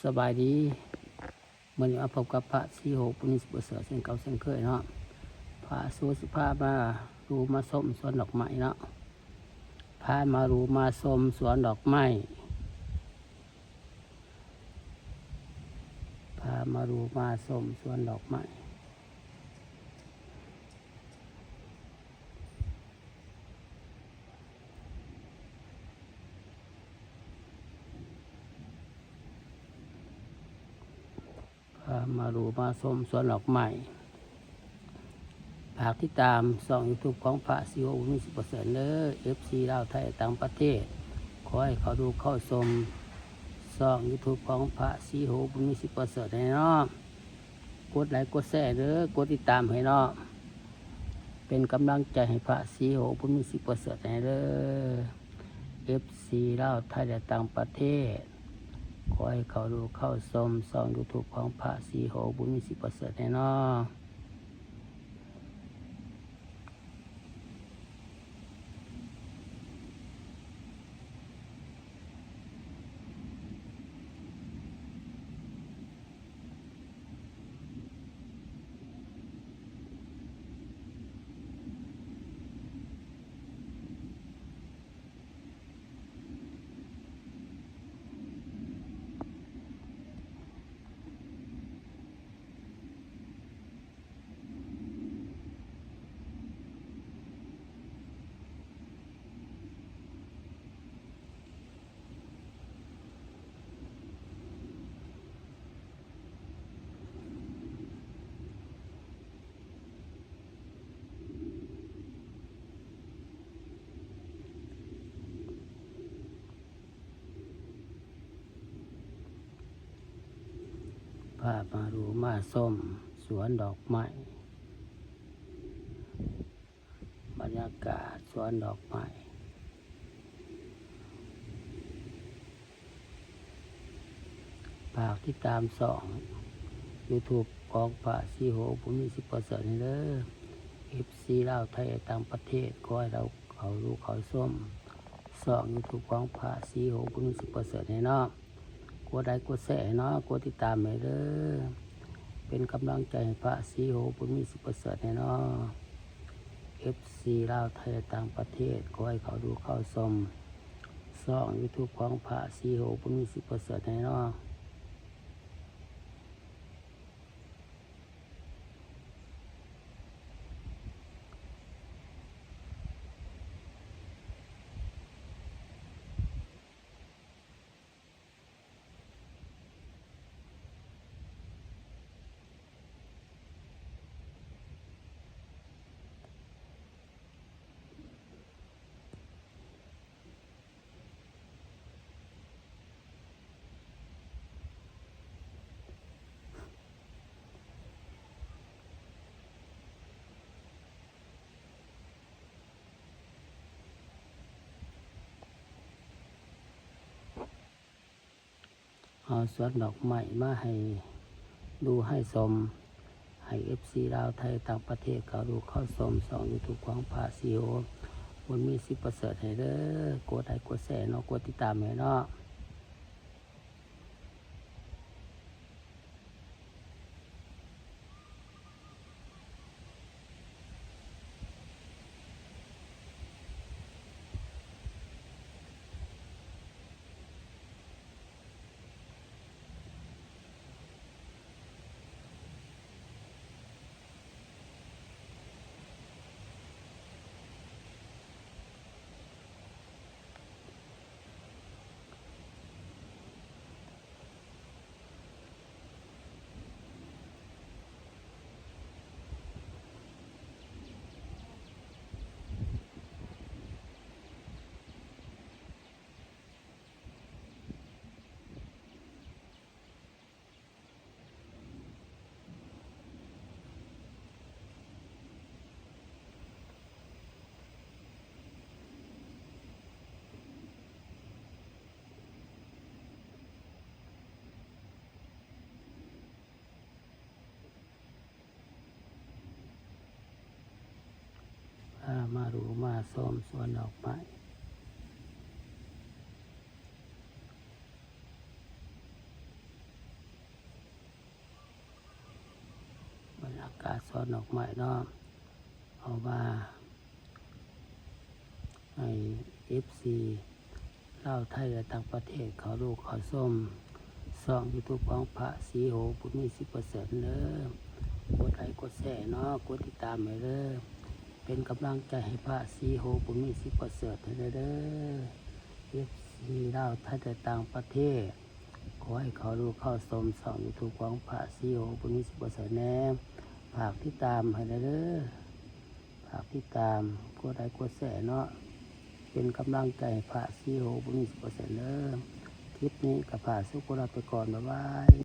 สบายดีมื้อนี้มาพบกับพระศรีโหปุณิสประเสริฐเช่นเก่าเช่นเคยเนาะพระสุสิภามาดูมาชมสวนดอกไม้เนาะพามาดูมาชมสวนดอกไม้พามาดูมาชมสวนดอกไม้มาดูมาชมสวนดอกไม้ฝากติดตามช่อง YouTube ของพระศรีโหปุณิสประเสริฐเด้อ FC ลาวไทยต่างประเทศขอให้เขาดูเข้าชมช่อง YouTube ของพระศรีโหปุณิสประเสริฐให้เนาะกดไลค์กดแชร์เด้อกดติดตามให้เนาะเป็นกำลังใจให้พระศรีโหปุณิสประเสริฐให้เด้อ FC ลาวไทยและต่างประเทศขอให้เขาดูเข้าชมช่อง YouTube ของพระศรีโหปุณิสประเสริฐให้เนาะพามาดูมาชมสวนดอกไม้บรรยากาศสวนดอกไม้ฝากติดตามช่อง YouTube ของพระศรีโหปุณิสประเสริฐเด้อ FC ลาวไทยต่างประเทศขอให้เราเขาดูเขาชมช่อง YouTube ของพระศรีโหปุณิสประเสริฐให้เนาะกดไลค์กดแชร์เนาะกดติดตามให้เด้อเป็นกำลังใจให้พระศรีโหปุณิสประเสริฐให้เนาะ FC ลาวไทยต่างประเทศขอให้เขาดูเข้าชมช่อง YouTube ของพระศรีโหปุณิสประเสริฐให้เนาะเอาสวนดอกไม้มาให้ดูให้ชมให้ FC ลาวไทยต่างประเทศเขาดูเข้าชมช่อง YouTube ของพระศรีโหปุณิสประเสริฐให้เด้อกดไลค์กดแชร์เนาะกดติดตามให้เนาะมาดูมาชมสวนดอกไม้ พ กาศสอนดอกไม้เนาะเอาว่าให้ FC เล่าวไทยและต่างประเทศเขาดูเขาส้มส่องยูทูบของพระศรีโหบุญมี10%เด้อกดไลค์กดแชร์เนาะกดติดตามให้เด้อเป็นกำลังใจให้พระศรีโหบุญมี10%ให้เด้อ FC เล่าวไทยและต่างประเทศขอให้เขาดูเข้าชมส่องยูทูบของพระศรีโหบุญมี10%แน่ฝากติดตามให้เด้อฝากติดตามกดไลค์กดแชร์เนาะเป็นกำลังใจให้พระศรีโหบุญมี10%เด้อคลิปนี้กับพระสุขลาไปก่อนบ๊ายบาย